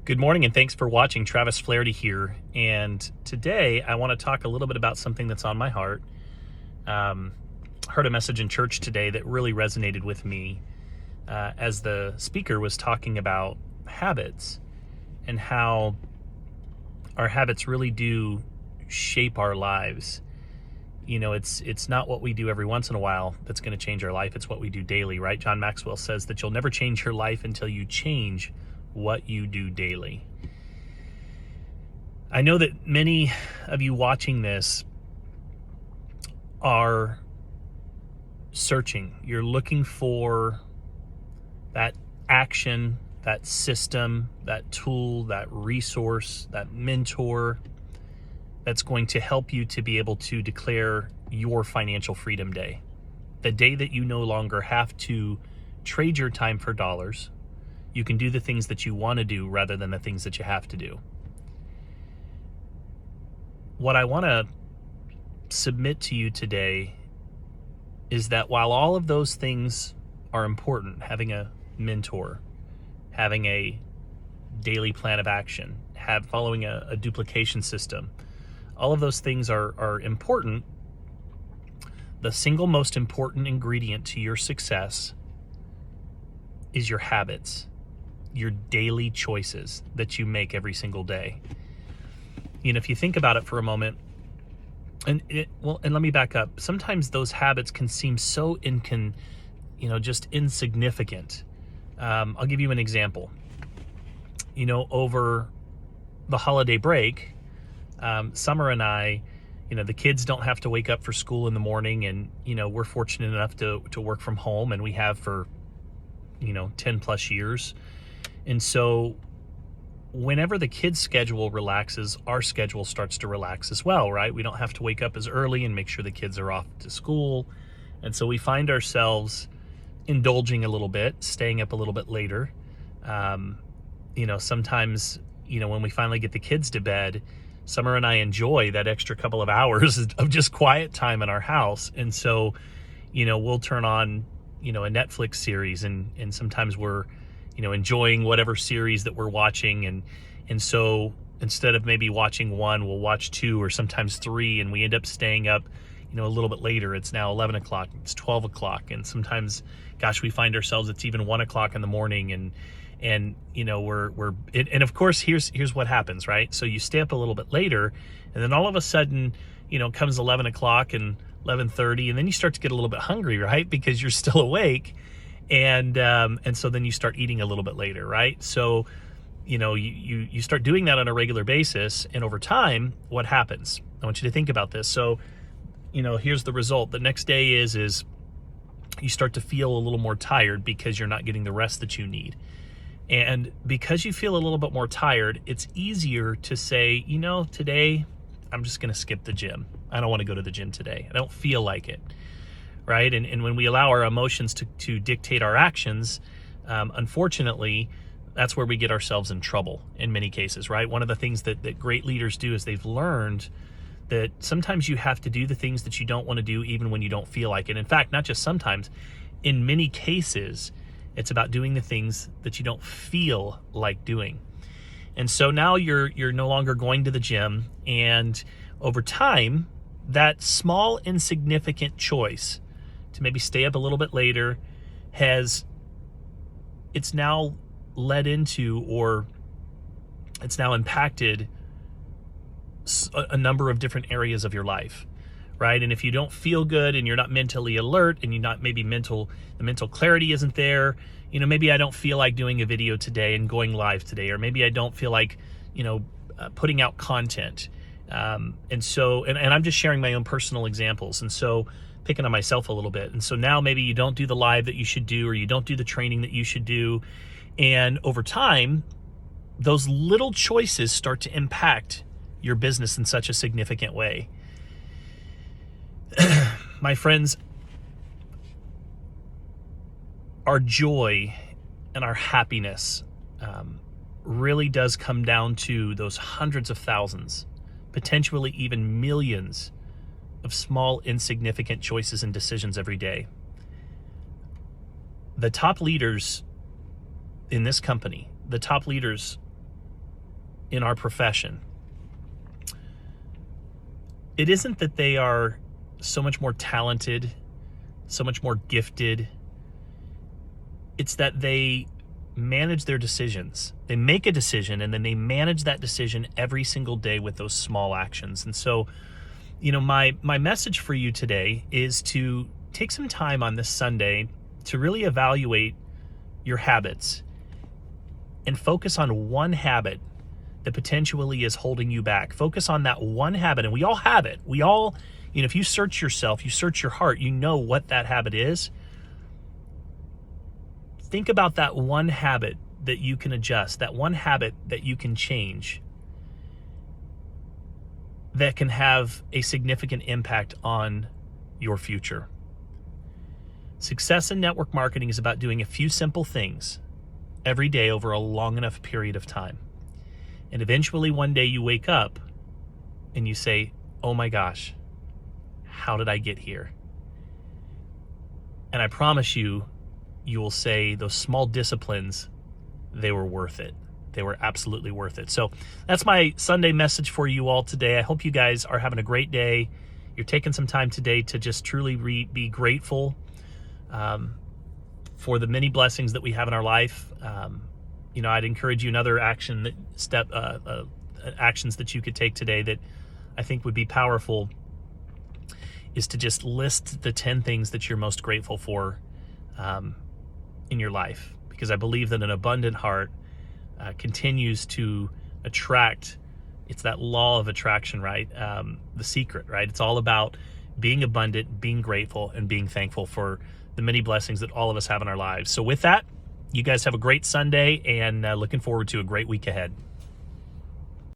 Good morning, and thanks for watching. Travis Flaherty here. And today I want to talk a little bit about something that's on my heart. Heard a message in church today that really resonated with me as the speaker was talking about habits and how our habits really do shape our lives. You know, it's not what we do every once in a while that's going to change our life. It's what we do daily, right? John Maxwell says that you'll never change your life until you change what you do daily. I know that many of you watching this are searching. You're looking for that action, that system, that tool, that resource, that mentor that's going to help you to be able to declare your financial freedom day. The day that you no longer have to trade your time for dollars. You can do the things that you want to do rather than the things that you have to do. What I want to submit to you today is that while all of those things are important, having a mentor, having a daily plan of action, following a duplication system, all of those things are important. The single most important ingredient to your success is your habits, your daily choices that you make every single day. You know, if you think about it for a moment, and let me back up. Sometimes those habits can seem so just insignificant. I'll give you an example. You know, over the holiday break, Summer and I, the kids don't have to wake up for school in the morning, and, we're fortunate enough to work from home, and we have for, 10 plus years. And so whenever the kids' schedule relaxes, our schedule starts to relax as well, right? We don't have to wake up as early and make sure the kids are off to school. And so we find ourselves indulging a little bit, staying up a little bit later. Sometimes, when we finally get the kids to bed, Summer and I enjoy that extra couple of hours of just quiet time in our house. And so, we'll turn on, a Netflix series, and sometimes we're, enjoying whatever series that we're watching. And so instead of maybe watching one, we'll watch two or sometimes three, and we end up staying up, a little bit later. It's now 11 o'clock, it's 12 o'clock. And sometimes, we find ourselves, it's even 1 o'clock in the morning. And and of course, here's what happens, right? So you stay up a little bit later, and then all of a sudden, comes 11 o'clock and 11:30, and then you start to get a little bit hungry, right? Because you're still awake. And so then you start eating a little bit later, right? So, you start doing that on a regular basis, and over time, what happens? I want you to think about this. So, here's the result. The next day is you start to feel a little more tired because you're not getting the rest that you need. And because you feel a little bit more tired, it's easier to say, today I'm just going to skip the gym. I don't want to go to the gym today. I don't feel like it. Right? And when we allow our emotions to dictate our actions, unfortunately, that's where we get ourselves in trouble in many cases, right? One of the things that great leaders do is they've learned that sometimes you have to do the things that you don't want to do even when you don't feel like it. In fact, not just sometimes, in many cases, it's about doing the things that you don't feel like doing. And so now you're no longer going to the gym, and over time, that small insignificant choice to maybe stay up a little bit later it's now led into, or it's now impacted a number of different areas of your life, right? And if you don't feel good and you're not mentally alert, and you're not, maybe the mental clarity isn't there, maybe I don't feel like doing a video today and going live today, or maybe I don't feel like, putting out content. And so I'm just sharing my own personal examples. And so picking on myself a little bit. And so now maybe you don't do the live that you should do, or you don't do the training that you should do. And over time, those little choices start to impact your business in such a significant way. My friends, our joy and our happiness really does come down to those hundreds of thousands, potentially even millions of small, insignificant choices and decisions every day. The top leaders in this company, the top leaders in our profession, it isn't that they are so much more talented, so much more gifted. It's that they manage their decisions. They make a decision and then they manage that decision every single day with those small actions. And so, my message for you today is to take some time on this Sunday to really evaluate your habits and focus on one habit that potentially is holding you back. Focus on that one habit. And we all have it. We all, if you search yourself, you search your heart, you know what that habit is. Think about that one habit that you can adjust, that one habit that you can change, that can have a significant impact on your future. Success in network marketing is about doing a few simple things every day over a long enough period of time. And eventually one day you wake up and you say, oh my gosh, how did I get here? And I promise you, you will say those small disciplines, they were worth it. They were absolutely worth it. So that's my Sunday message for you all today. I hope you guys are having a great day. You're taking some time today to just truly be grateful for the many blessings that we have in our life. I'd encourage you another actions that you could take today that I think would be powerful is to just list the 10 things that you're most grateful for in your life, because I believe that an abundant heart continues to attract. It's that law of attraction, right? The secret, right? It's all about being abundant, being grateful, and being thankful for the many blessings that all of us have in our lives. So with that, you guys have a great Sunday, and looking forward to a great week ahead.